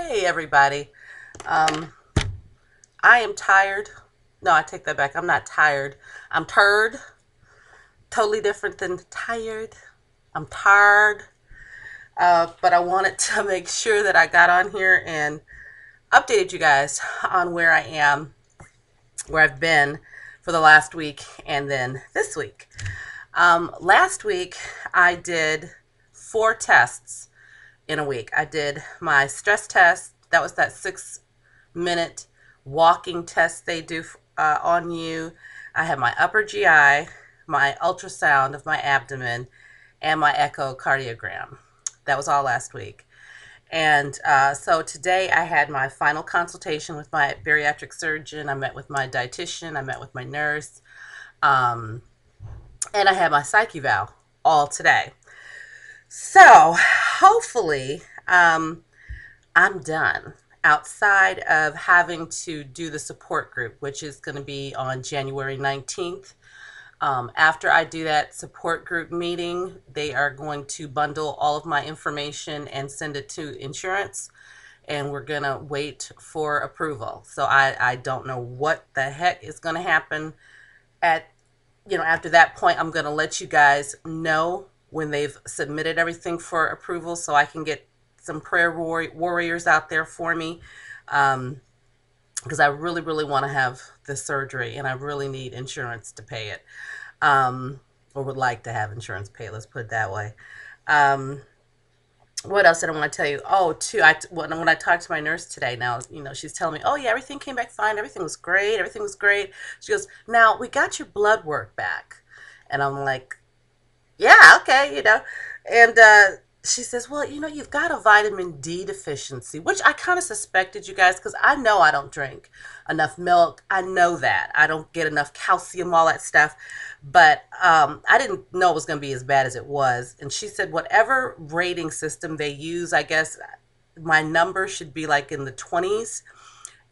Hey everybody. Um, I am tired. No, I take that back. I'm not tired. I'm tired. Totally different than tired. I'm tired. But I wanted to make sure that I got on here and updated you guys on where I am, where I've been for the last week, and then this week. Last week I did 4 tests in a week. I did my stress test. That was that 6-minute walking test they do on you. I had my upper GI, my ultrasound of my abdomen, and my echocardiogram. That was all last week. And so today I had my final consultation with my bariatric surgeon. I met with my dietitian. I met with my nurse. Um, and I had my psych eval all today. So hopefully I'm done outside of having to do the support group, which is going to be on January 19th. After I do that support group meeting, they are going to bundle all of my information and send it to insurance, and we're going to wait for approval. So I don't know what the heck is going to happen at, after that point. I'm going to let you guys know when they've submitted everything for approval so I can get some prayer warriors out there for me, because I really, really want to have the surgery and I really need insurance to pay it, or would like to have insurance pay it, let's put it that way. What else did I want to tell you? Oh, too, when I talked to my nurse today, now, she's telling me, oh, yeah, everything came back fine. Everything was great. Everything was great. She goes, now, we got your blood work back. And I'm like, yeah, okay. And she says, well, you've got a vitamin D deficiency, which I kind of suspected, you guys, because I know I don't drink enough milk. I know that. I don't get enough calcium, all that stuff. But I didn't know it was going to be as bad as it was. And she said, whatever rating system they use, I guess my number should be like in the 20s.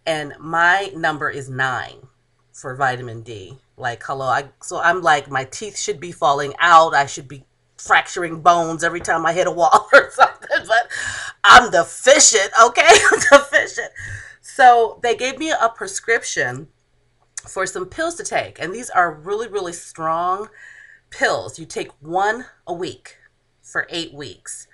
And my number is 9 for vitamin D. Like, hello. So I'm like, my teeth should be falling out. I should be fracturing bones every time I hit a wall or something, but I'm deficient, okay? I'm deficient. So they gave me a prescription for some pills to take, and these are really, really strong pills. You take one a week for 8 weeks,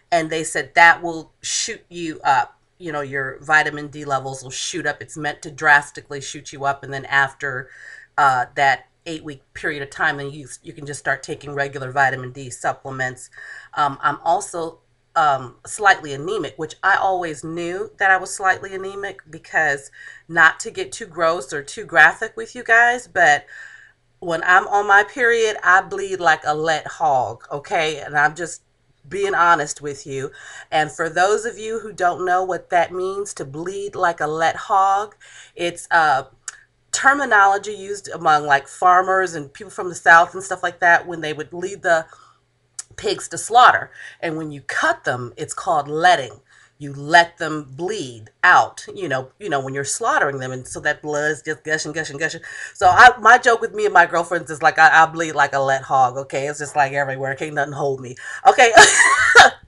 and they said that will shoot you up. Your vitamin D levels will shoot up. It's meant to drastically shoot you up, and then after that 8-week period of time, then you can just start taking regular vitamin D supplements. I'm also slightly anemic, which I always knew that I was slightly anemic, because not to get too gross or too graphic with you guys, but when I'm on my period, I bleed like a let hog, okay? And I'm just being honest with you. And for those of you who don't know what that means, to bleed like a let hog, it's terminology used among like farmers and people from the South and stuff like that when they would lead the pigs to slaughter. And when you cut them, it's called letting. You let them bleed out, when you're slaughtering them. And so that blood is just gushing, gushing, gushing. So my joke with me and my girlfriends is like, I bleed like a let hog, okay? It's just like everywhere. Can't nothing hold me, okay?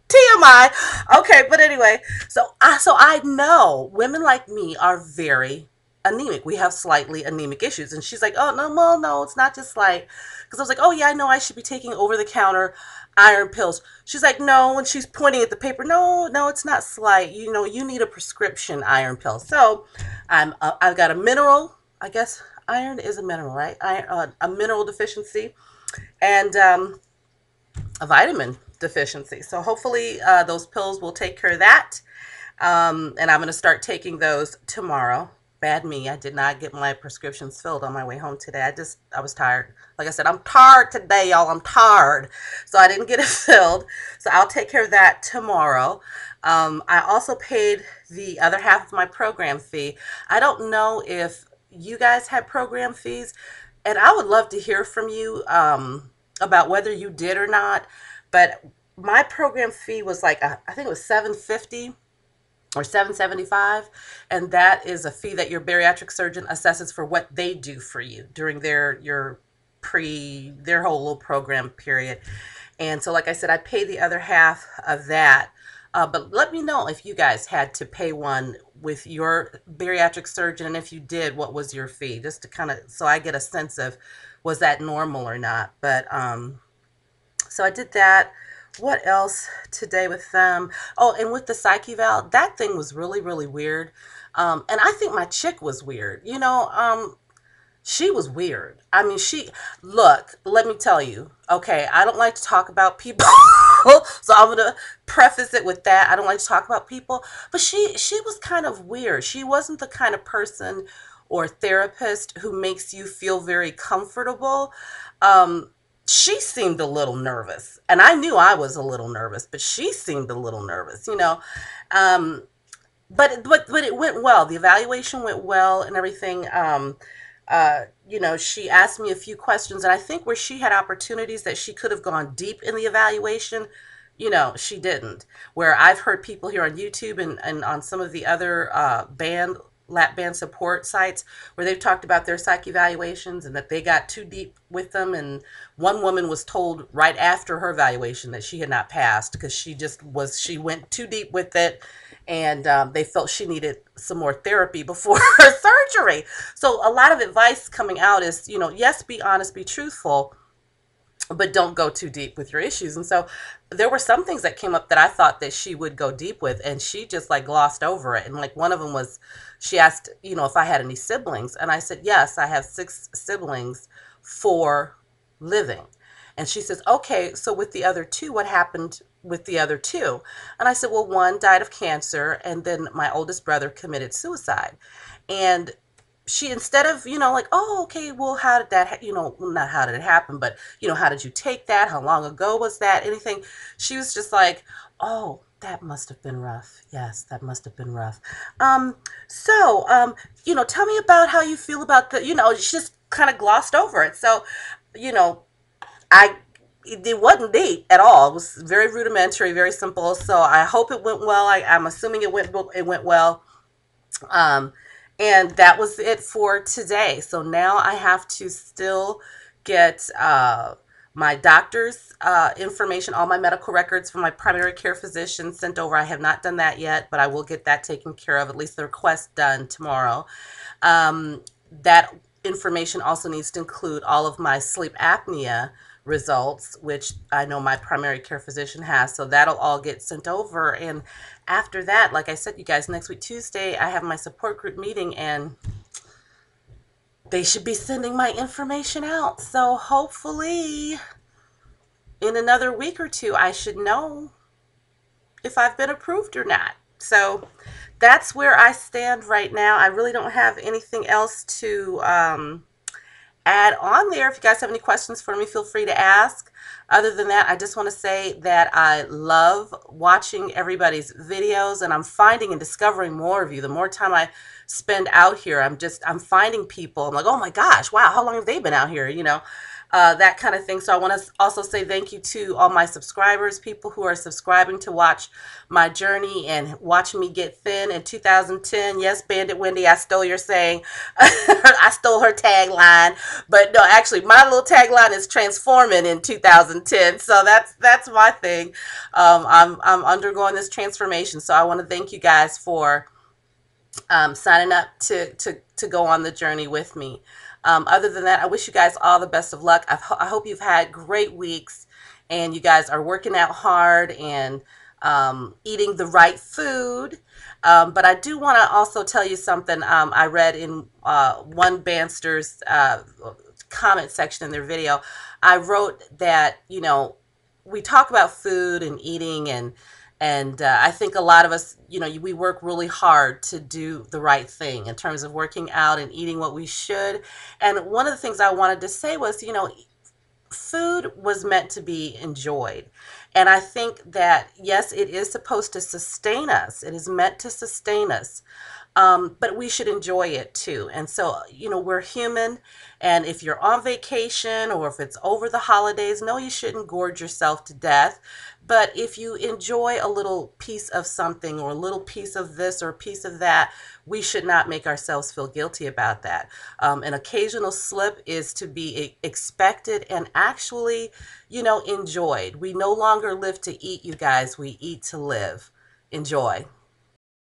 TMI. Okay, but anyway, so I know women like me are very anemic. We have slightly anemic issues. And she's like, oh, no, well, no, it's not just slight. Because I was like, oh, yeah, I know I should be taking over-the-counter iron pills. She's like, no, and she's pointing at the paper. No, it's not slight. You need a prescription iron pill. So I've got a mineral, I guess iron is a mineral, right? A mineral deficiency, and a vitamin deficiency. So hopefully those pills will take care of that. And I'm going to start taking those tomorrow. Bad me. I did not get my prescriptions filled on my way home today. I was tired. Like I said, I'm tired today, y'all. I'm tired. So I didn't get it filled. So I'll take care of that tomorrow. I also paid the other half of my program fee. I don't know if you guys had program fees, and I would love to hear from you about whether you did or not. But my program fee was like, I think it was $750 or $775, and that is a fee that your bariatric surgeon assesses for what they do for you during their whole little program period. And so, like I said, I paid the other half of that But let me know if you guys had to pay one with your bariatric surgeon, and if you did, what was your fee? Just to kind of, so I get a sense of, was that normal or not? But so I did that. What else today with them? Oh, and with the psych eval, that thing was really, really weird. And I think my chick was weird. She was weird. I mean, look, let me tell you, okay, I don't like to talk about people. So I'm going to preface it with that. I don't like to talk about people, but she was kind of weird. She wasn't the kind of person or therapist who makes you feel very comfortable. Um, she seemed a little nervous, and I knew I was a little nervous, but she seemed a little nervous. Um, but it went well. The evaluation went well and everything. She asked me a few questions, and I think where she had opportunities that she could have gone deep in the evaluation, she didn't. Where I've heard people here on YouTube and on some of the other lap band support sites where they've talked about their psych evaluations and that they got too deep with them. And one woman was told right after her evaluation that she had not passed because she went too deep with it, and they felt she needed some more therapy before her surgery. So a lot of advice coming out is, yes, be honest, be truthful, but don't go too deep with your issues. And so there were some things that came up that I thought that she would go deep with, and she just like glossed over it. And like one of them was, she asked, if I had any siblings. And I said, yes, I have 6 siblings, 4 living. And she says, okay, so with the other 2, what happened with the other 2? And I said, well, one died of cancer, and then my oldest brother committed suicide. And she, instead of, like, oh, okay, well, how did that, not how did it happen, but, how did you take that? How long ago was that? Anything? She was just like, oh, that must have been rough. Yes, that must have been rough. Tell me about how you feel about she just kind of glossed over it. So, you know, I it wasn't deep at all. It was very rudimentary, very simple. So I hope it went well. I'm assuming it went well. Um, and that was it for today. So now I have to still get my doctor's information, all my medical records from my primary care physician sent over. I have not done that yet, but I will get that taken care of, at least the request done tomorrow. That information also needs to include all of my sleep apnea results, which I know my primary care physician has. So that'll all get sent over. And after that, like I said, you guys, next week, Tuesday, I have my support group meeting, and they should be sending my information out. So hopefully in another week or two, I should know if I've been approved or not. So that's where I stand right now. I really don't have anything else to add on there. If you guys have any questions for me, feel free to ask. Other than that, I just want to say that I love watching everybody's videos, and I'm finding and discovering more of you. The more time I spend out here, I'm finding people. I'm like, oh my gosh, wow, how long have they been out here? That kind of thing. So I want to also say thank you to all my subscribers, people who are subscribing to watch my journey and watch me get thin in 2010. Yes, Bandit Wendy, I stole your saying. I stole her tagline. But no, actually, my little tagline is transforming in 2010. So that's my thing. I'm undergoing this transformation. So I want to thank you guys for signing up to go on the journey with me. Other than that, I wish you guys all the best of luck. I hope you've had great weeks, and you guys are working out hard and eating the right food. But I do want to also tell you something I read in one Bandster's comment section in their video. I wrote that, we talk about food and eating, and I think a lot of us, we work really hard to do the right thing in terms of working out and eating what we should. And one of the things I wanted to say was, food was meant to be enjoyed. And I think that, yes, it is supposed to sustain us. It is meant to sustain us. But we should enjoy it too. And so, we're human. And if you're on vacation or if it's over the holidays, no, you shouldn't gorge yourself to death. But if you enjoy a little piece of something or a little piece of this or a piece of that, we should not make ourselves feel guilty about that. An occasional slip is to be expected and actually, enjoyed. We no longer live to eat, you guys. We eat to live. enjoy.